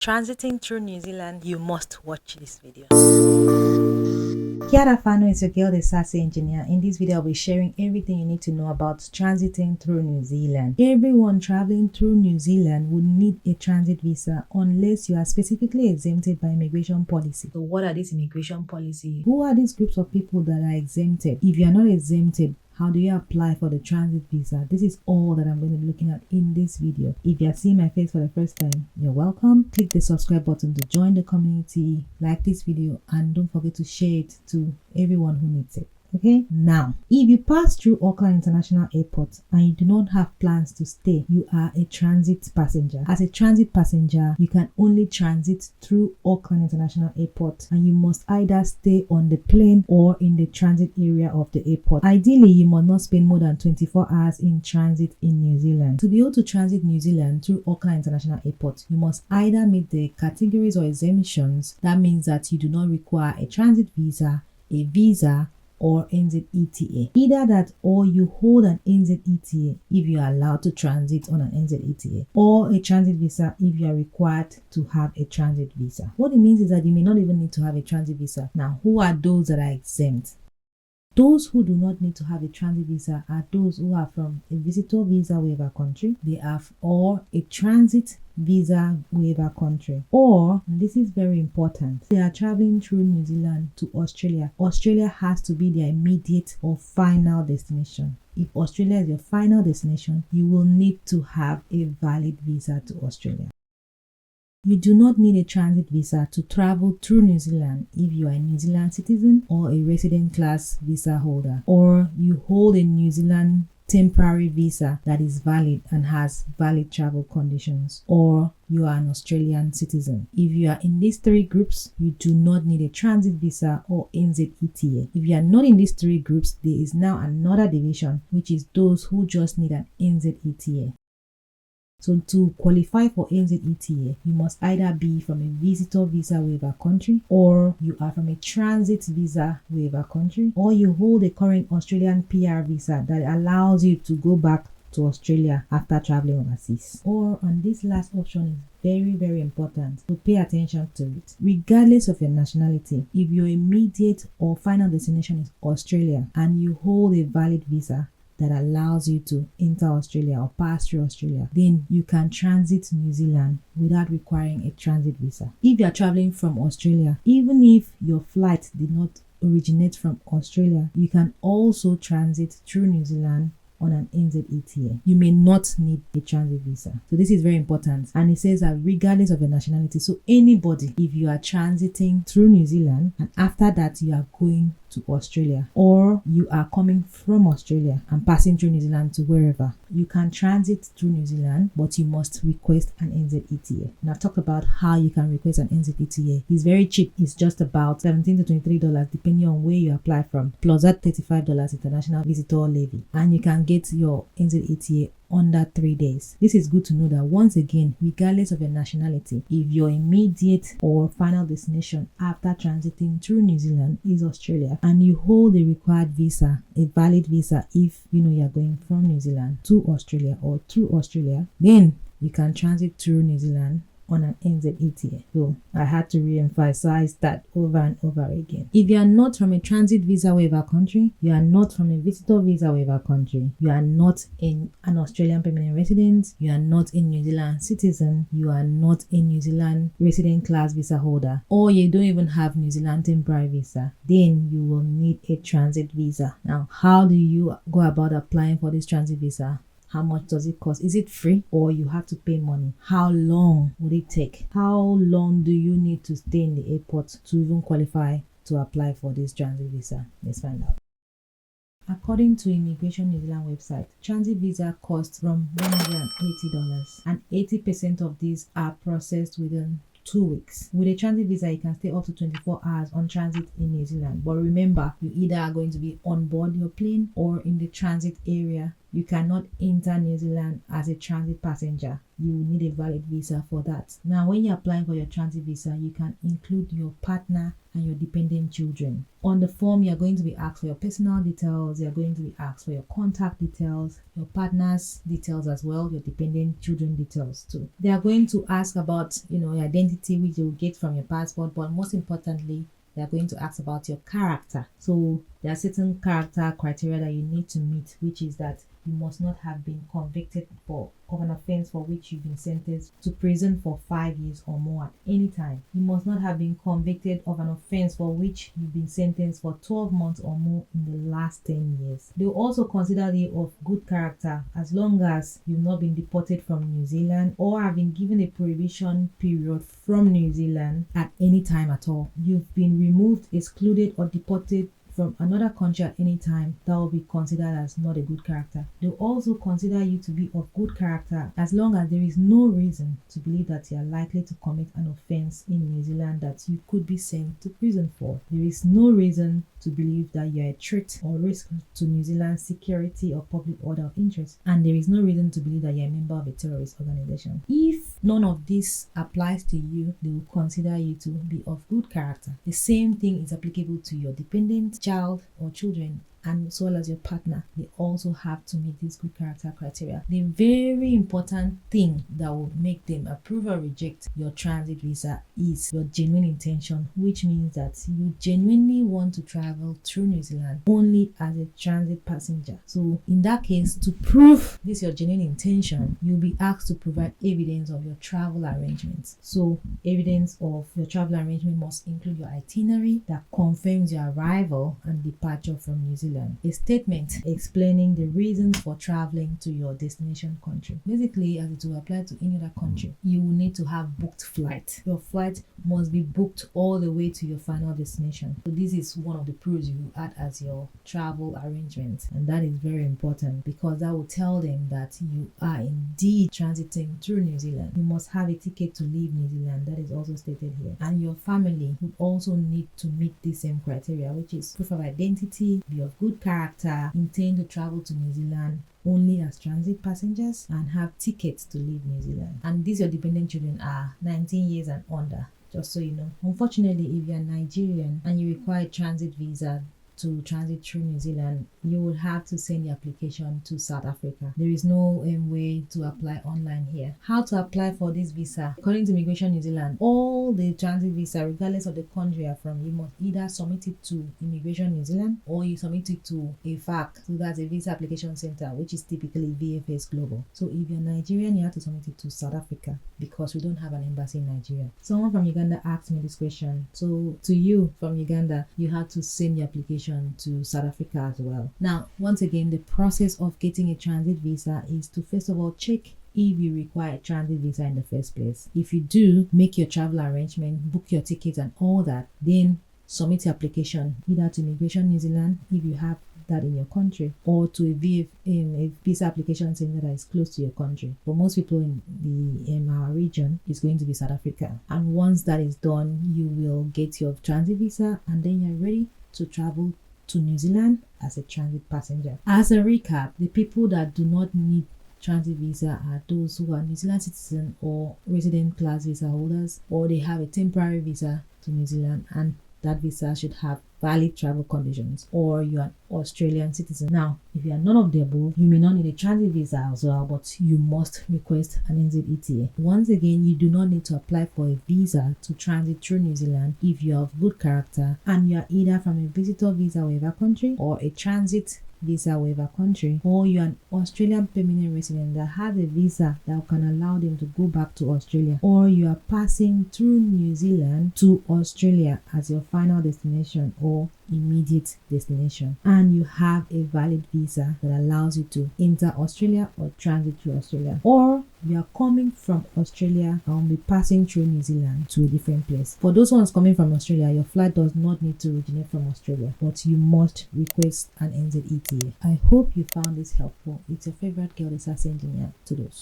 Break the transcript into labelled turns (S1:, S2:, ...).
S1: Transiting through New Zealand, you must watch this video.
S2: Kiara Fano is your girl, the Sassy engineer. In this video, I'll be sharing everything you need to know about transiting through New Zealand. Everyone traveling through New Zealand would need a transit visa unless you are specifically exempted by immigration policy. So what are these immigration policies? Who are these groups of people that are exempted? If you are not exempted, how do you apply for the transit visa? This is all that I'm going to be looking at in this video. If you are seeing my face for the first time, you're welcome. Click the subscribe button to join the community, like this video, and don't forget to share it to everyone who needs it. Okay, now if you pass through Auckland International Airport and you do not have plans to stay, you are a transit passenger. As a transit passenger, you can only transit through Auckland International Airport, and you must either stay on the plane or in the transit area of the airport. Ideally, you must not spend more than 24 hours in transit in New Zealand. To be able to transit New Zealand through Auckland International Airport, you must either meet the categories or exemptions. That means that you do not require a transit visa, a visa, or NZeTA. Either that, or you hold an NZeTA if you are allowed to transit on an NZeTA, or a transit visa if you are required to have a transit visa. What it means is that you may not even need to have a transit visa. Now, who are those that are exempt? Those who do not need to have a transit visa are those who are from a visitor visa waiver country, or a transit visa waiver country, or, and this is very important, they are traveling through New Zealand to Australia. Australia has to be their immediate or final destination. If Australia is your final destination, you will need to have a valid visa to Australia. You do not need a transit visa to travel through New Zealand if you are a New Zealand citizen or a resident class visa holder, or you hold a New Zealand temporary visa that is valid and has valid travel conditions, or you are an Australian citizen. If you are in these three groups, you do not need a transit visa or NZeTA. If you are not in these three groups, there is now another division, which is those who just need an NZeTA. So to qualify for NZeTA, you must either be from a visitor visa waiver country, or you are from a transit visa waiver country, or you hold a current Australian PR visa that allows you to go back to Australia after traveling overseas. Or, and this last option is very, very important, so pay attention to it. Regardless of your nationality, if your immediate or final destination is Australia and you hold a valid visa that allows you to enter Australia or pass through Australia, then you can transit New Zealand without requiring a transit visa. If you are traveling from Australia, even if your flight did not originate from Australia, you can also transit through New Zealand on an NZeTA. You may not need a transit visa. So this is very important. And it says that regardless of your nationality, so anybody, if you are transiting through New Zealand and after that you are going to Australia, or you are coming from Australia and passing through New Zealand to wherever, you can transit through New Zealand, but you must request an NZeTA. Now talk about how you can request an NZeTA. It's very cheap. It's just about $17 to $23 depending on where you apply from, plus that $35 international visitor levy, and you can get your NZeTA under 3 days. This is good to know that once again, regardless of your nationality, if your immediate or final destination after transiting through New Zealand is Australia, and you hold a required visa, a valid visa, if you know you are going from New Zealand to Australia or through Australia, then you can transit through New Zealand on an NZeTA. So I had to re-emphasize that over and over again. If you are not from a transit visa waiver country, you are not from a visitor visa waiver country, you are not in an Australian permanent resident, you are not a New Zealand citizen, you are not a New Zealand resident class visa holder, or you don't even have New Zealand temporary visa, then you will need a transit visa. Now, how do you go about applying for this transit visa? How much does it cost? Is it free or you have to pay money? How long would it take? How long do you need to stay in the airport to even qualify to apply for this transit visa? Let's find out. According to Immigration New Zealand website, transit visa costs from $180, and 80% of these are processed within 2 weeks. With a transit visa, you can stay up to 24 hours on transit in New Zealand. But remember, you either are going to be on board your plane or in the transit area. You cannot enter New Zealand as a transit passenger. You will need a valid visa for that. Now, when you're applying for your transit visa, you can include your partner and your dependent children. On the form, you're going to be asked for your personal details, you're going to be asked for your contact details, your partner's details as well, your dependent children details too. They are going to ask about, your identity, which you will get from your passport, but most importantly, they are going to ask about your character. So there are certain character criteria that you need to meet, which is that you must not have been convicted of an offense for which you've been sentenced to prison for 5 years or more at any time. You must not have been convicted of an offense for which you've been sentenced for 12 months or more in the last 10 years. They will also consider you of good character as long as you've not been deported from New Zealand or have been given a prohibition period from New Zealand at any time at all. You've been removed, excluded, or deported from another country at any time, that will be considered as not a good character. They'll also consider you to be of good character as long as there is no reason to believe that you are likely to commit an offense in New Zealand that you could be sent to prison for. There is no reason to believe that you are a threat or risk to New Zealand's security or public order of interest, and there is no reason to believe that you are a member of a terrorist organization. If none of this applies to you, they will consider you to be of good character. The same thing is applicable to your dependent child or children, and as well as your partner. They also have to meet these good character criteria. The very important thing that will make them approve or reject your transit visa is your genuine intention, which means that you genuinely want to travel through New Zealand only as a transit passenger. So in that case, to prove this your genuine intention, you'll be asked to provide evidence of your travel arrangements. So evidence of your travel arrangement must include your itinerary that confirms your arrival and departure from New Zealand, a statement explaining the reasons for traveling to your destination country. Basically, as it will apply to any other country, you will need to have booked flight. Your flight must be booked all the way to your final destination. So this is one of the proofs you add as your travel arrangement, and that is very important because that will tell them that you are indeed transiting through New Zealand. You must have a ticket to leave New Zealand. That is also stated here, and your family would also need to meet the same criteria, which is proof of identity, be of good character, intend to travel to New Zealand only as transit passengers, and have tickets to leave New Zealand. And these your dependent children are 19 years and under, just so you know. Unfortunately, if you are Nigerian and you require a transit visa to transit through New Zealand, you will have to send your application to South Africa. There is no way to apply online here. How to apply for this visa? According to Immigration New Zealand, all the transit visa, regardless of the country you're from, you must either submit it to Immigration New Zealand or you submit it to a FAC. So that's a Visa Application Center, which is typically VFS Global. So if you're Nigerian, you have to submit it to South Africa because we don't have an embassy in Nigeria. Someone from Uganda asked me this question. So to you from Uganda, you have to send your application to South Africa as well. Now, once again, the process of getting a transit visa is to first of all check if you require a transit visa in the first place. If you do, make your travel arrangement, book your tickets and all that, then submit your application either to Immigration New Zealand if you have that in your country, or to a visa application center that is close to your country. For most people in our region, it's going to be South Africa. And once that is done, you will get your transit visa and then you're ready to travel to New Zealand as a transit passenger. As a recap, the people that do not need transit visa are those who are New Zealand citizen or resident class visa holders, or they have a temporary visa to New Zealand and that visa should have valid travel conditions, or you are an Australian citizen. Now, if you are none of the above, you may not need a transit visa as well, but you must request an NZeTA. Once again, you do not need to apply for a visa to transit through New Zealand if you are of good character and you are either from a visitor visa waiver country or a transit visa waiver country, or you're an Australian permanent resident that has a visa that can allow them to go back to Australia, or you are passing through New Zealand to Australia as your final destination or immediate destination, and you have a valid visa that allows you to enter Australia or transit through Australia, or you are coming from Australia and will be passing through New Zealand to a different place. For those ones coming from Australia, your flight does not need to originate from Australia, but you must request an NZeTA. I hope you found this helpful. It's your favorite girl, the Sassy engineer. To those.